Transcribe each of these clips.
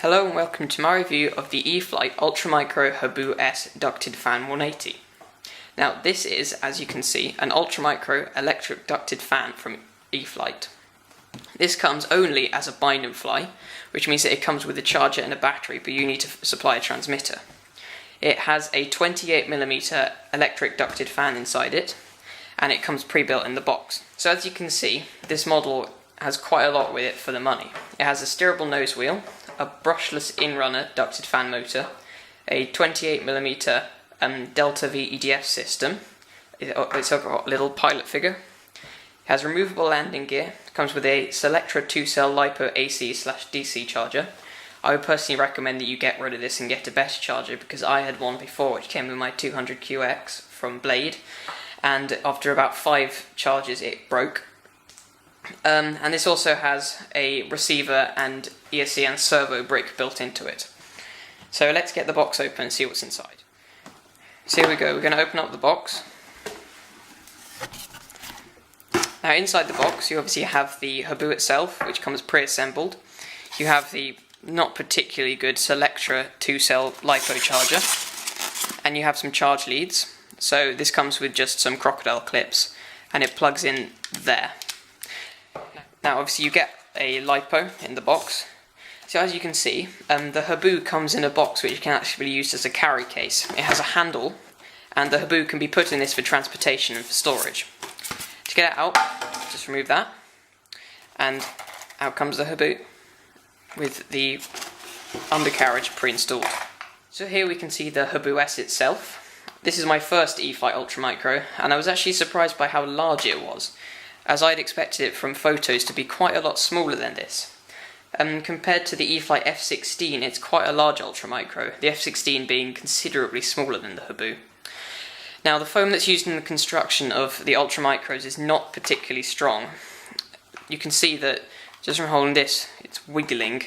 Hello and welcome to my review of the Eflite Ultramicro Habu S ducted fan 180. Now this is, as you can see, an ultramicro electric ducted fan from Eflite. This comes only as a bind and fly, which means that it comes with a charger and a battery, but you need to supply a transmitter. It has a 28mm electric ducted fan inside it, and it comes pre-built in the box. So as you can see, this model has quite a lot with it for the money. It has a steerable nose wheel, a brushless in-runner ducted fan motor, a 28mm Delta V EDF system. It's got a little pilot figure. It has removable landing gear. It comes with a Selectra 2-cell LiPo AC/DC charger. I would personally recommend that you get rid of this and get a better charger, because I had one before which came with my 200QX from Blade, and after about 5 charges it broke. And this also has a receiver and ESC and servo brick built into it. So let's get the box open and see what's inside. So here we go, we're going to open up the box. Now inside the box you obviously have the Habu itself, which comes pre-assembled. You have the not particularly good Selectra 2-cell LiPo charger, and you have some charge leads. So this comes with just some crocodile clips, and it plugs in there. Now obviously you get a LiPo in the box. So as you can see, the Habu comes in a box which can actually be used as a carry case. It has a handle, and the Habu can be put in this for transportation and for storage. To get it out, just remove that, and out comes the Habu with the undercarriage pre-installed. So here we can see the Habu S itself. This is my first Eflite Ultramicro, and I was actually surprised by how large it was, as I'd expected it from photos to be quite a lot smaller than this. Compared to the Eflite F16, it's quite a large Ultramicro, the F16 being considerably smaller than the Habu. Now the foam that's used in the construction of the Ultramicros is not particularly strong. You can see that just from holding this, it's wiggling,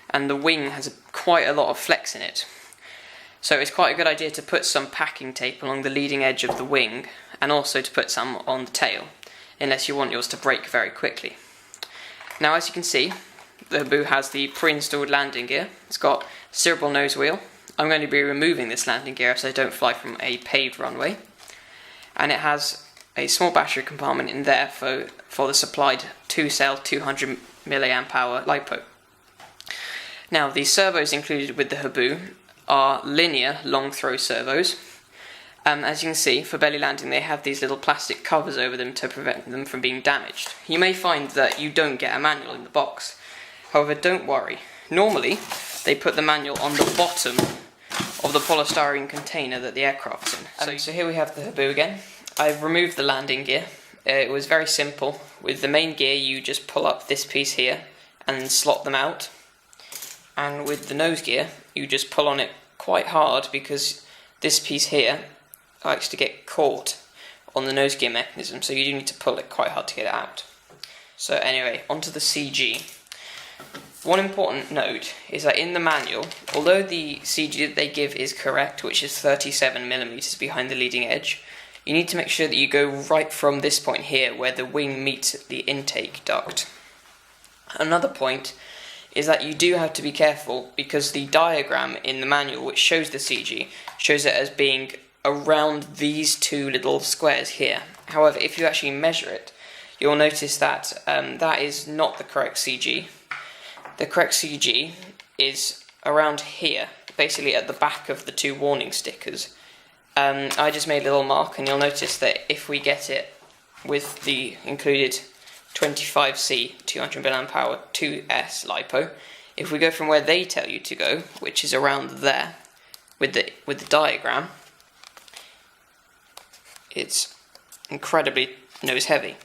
and the wing has quite a lot of flex in it. So it's quite a good idea to put some packing tape along the leading edge of the wing, and also to put some on the tail, unless you want yours to break very quickly. Now as you can see, the Habu has the pre-installed landing gear. It's got a steerable nose wheel. I'm going to be removing this landing gear so I don't fly from a paved runway. And it has a small battery compartment in there for the supplied 2-cell 200 mAh LiPo. Now the servos included with the Habu are linear long throw servos. As you can see, for belly landing they have these little plastic covers over them to prevent them from being damaged. You may find that you don't get a manual in the box. However, don't worry. Normally, they put the manual on the bottom of the polystyrene container that the aircraft's in. So here we have the Habu again. I've removed the landing gear. It was very simple. With the main gear, you just pull up this piece here and slot them out. And with the nose gear, you just pull on it quite hard, because this piece here likes to get caught on the nose gear mechanism, so you do need to pull it quite hard to get it out. So anyway, onto the CG. One important note is that in the manual, although the CG that they give is correct, which is 37mm behind the leading edge, you need to make sure that you go right from this point here where the wing meets the intake duct. Another point is that you do have to be careful, because the diagram in the manual which shows the CG shows it as being around these two little squares here. However, if you actually measure it, you'll notice that that is not the correct CG. The correct CG is around here, basically at the back of the two warning stickers. I just made a little mark, and you'll notice that if we get it with the included 25C 200 mAh 2S LiPo, if we go from where they tell you to go, which is around there, with the diagram, it's incredibly nose heavy.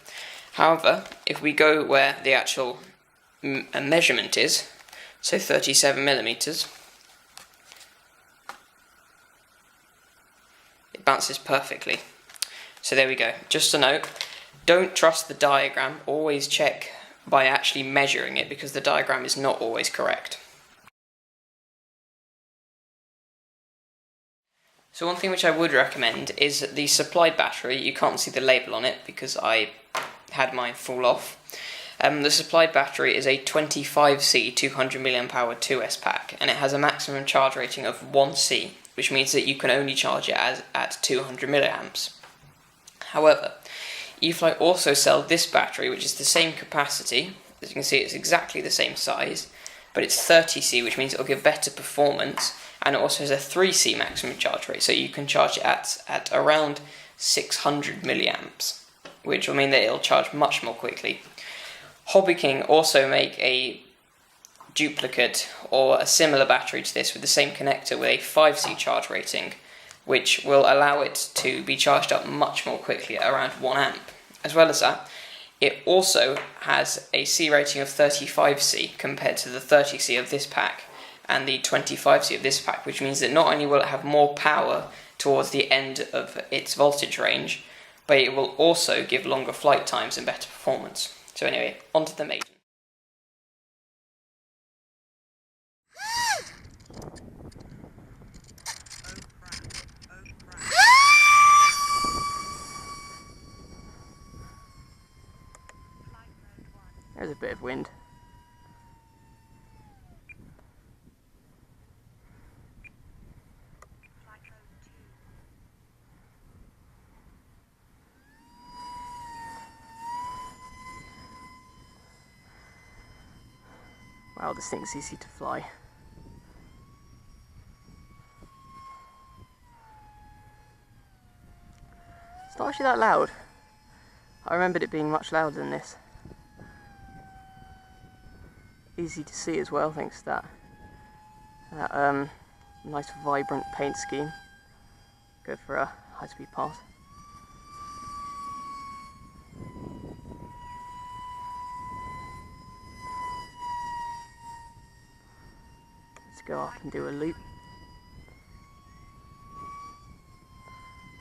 However, if we go where the actual measurement is, so 37mm, it bounces perfectly. So there we go. Just a note, don't trust the diagram, always check by actually measuring it, because the diagram is not always correct. So one thing which I would recommend is the supplied battery. You can't see the label on it because I had mine fall off. The supplied battery is a 25C 200mAh 2S pack, and it has a maximum charge rating of 1C, which means that you can only charge it at 200 milliamps. However, Eflite also sell this battery, which is the same capacity. As you can see, it's exactly the same size, but it's 30C, which means it will give better performance, and it also has a 3C maximum charge rate, so you can charge it at around 600 milliamps, which will mean that it'll charge much more quickly. Hobby King also make a duplicate or a similar battery to this with the same connector with a 5C charge rating, which will allow it to be charged up much more quickly at around 1 amp. As well as that, it also has a C rating of 35C compared to the 30C of this pack and the 25C of this pack, which means that not only will it have more power towards the end of its voltage range, but it will also give longer flight times and better performance. So anyway, onto the Maiden. There's a bit of wind. Wow, this thing's easy to fly. It's not actually that loud. I remembered it being much louder than this. Easy to see as well, thanks to that nice vibrant paint scheme. Go for a high-speed pass. Let's go up and do a loop.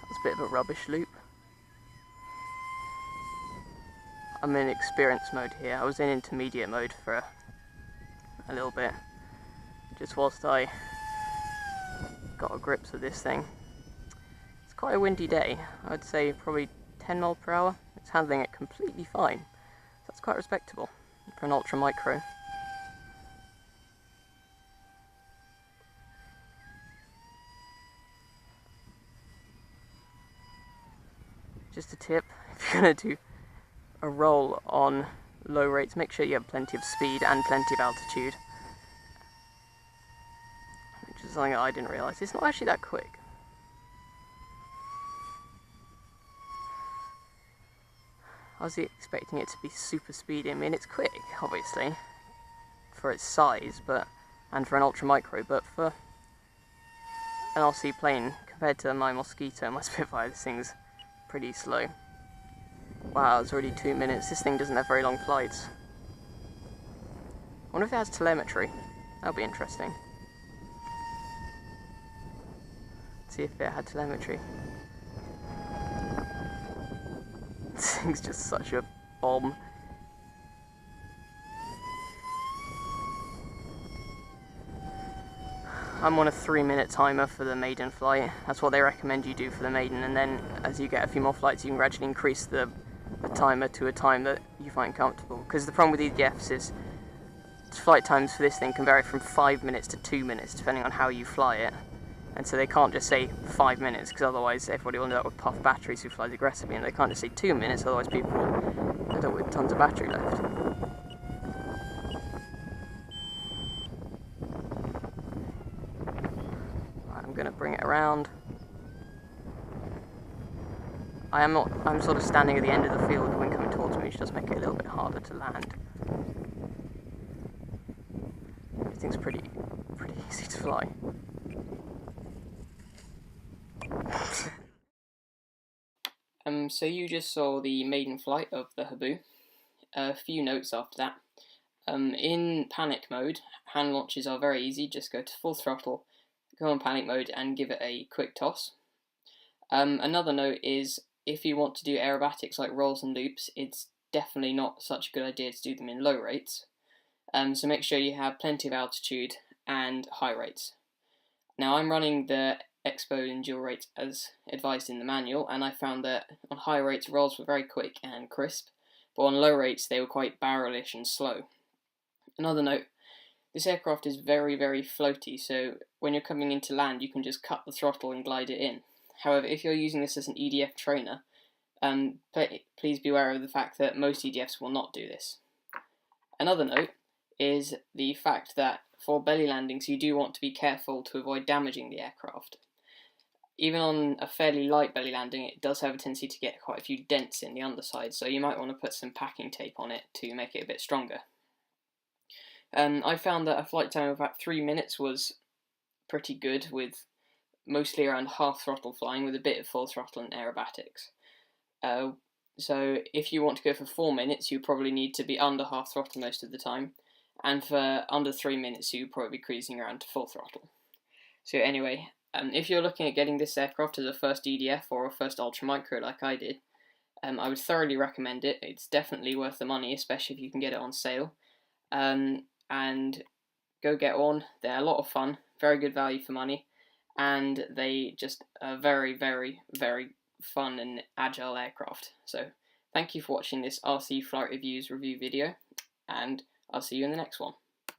That was a bit of a rubbish loop. I'm in experience mode here. I was in intermediate mode for a little bit, just whilst I got a grip of this thing. It's quite a windy day. I'd say probably 10 miles per hour. It's handling it completely fine. So that's quite respectable for an ultra micro. Just a tip, if you're going to do a roll on low rates, make sure you have plenty of speed and plenty of altitude, which is something that I didn't realise. It's not actually that quick. I was expecting it to be super speedy. I mean, it's quick, obviously, for its size, and for an ultra micro, but for an RC plane, compared to my Mosquito and my Spitfire, this thing's pretty slow. Wow, it's already 2 minutes. This thing doesn't have very long flights. I wonder if it has telemetry. That'll be interesting. Let's see if it had telemetry. This thing's just such a bomb. I'm on a 3-minute timer for the maiden flight. That's what they recommend you do for the maiden, and then as you get a few more flights you can gradually increase the timer to a time that you find comfortable. Because the problem with EDFs is flight times for this thing can vary from 5 minutes to 2 minutes depending on how you fly it. And so they can't just say 5 minutes, because otherwise everybody will end up with puff batteries who flies aggressively, and they can't just say 2 minutes, otherwise people will end up with tons of battery left. Right, I'm going to bring it around. I'm sort of standing at the end of the field, the wind coming towards me, which does make it a little bit harder to land. Everything's pretty easy to fly. So you just saw the maiden flight of the Habu. A few notes after that. In panic mode, hand launches are very easy. Just go to full throttle, go on panic mode, and give it a quick toss. Another note is, if you want to do aerobatics like rolls and loops, it's definitely not such a good idea to do them in low rates. So make sure you have plenty of altitude and high rates. Now I'm running the Expo and dual rates as advised in the manual, and I found that on high rates rolls were very quick and crisp, but on low rates they were quite barrelish and slow. Another note, this aircraft is very, very floaty, so when you're coming into land you can just cut the throttle and glide it in. However, if you're using this as an EDF trainer, please be aware of the fact that most EDFs will not do this. Another note is the fact that for belly landings you do want to be careful to avoid damaging the aircraft. Even on a fairly light belly landing, it does have a tendency to get quite a few dents in the underside, so you might want to put some packing tape on it to make it a bit stronger. I found that a flight time of about 3 minutes was pretty good, with mostly around half throttle flying with a bit of full throttle and aerobatics. So if you want to go for 4 minutes, you probably need to be under half throttle most of the time, and for under 3 minutes you probably be cruising around to full throttle. So anyway, if you're looking at getting this aircraft as a first EDF or a first ultramicro like I did, I would thoroughly recommend it. It's definitely worth the money, especially if you can get it on sale. And go get one. They're a lot of fun, very good value for money, and they just are very, very, very fun and agile aircraft. So thank you for watching this RC Flight Reviews review video, and I'll see you in the next one.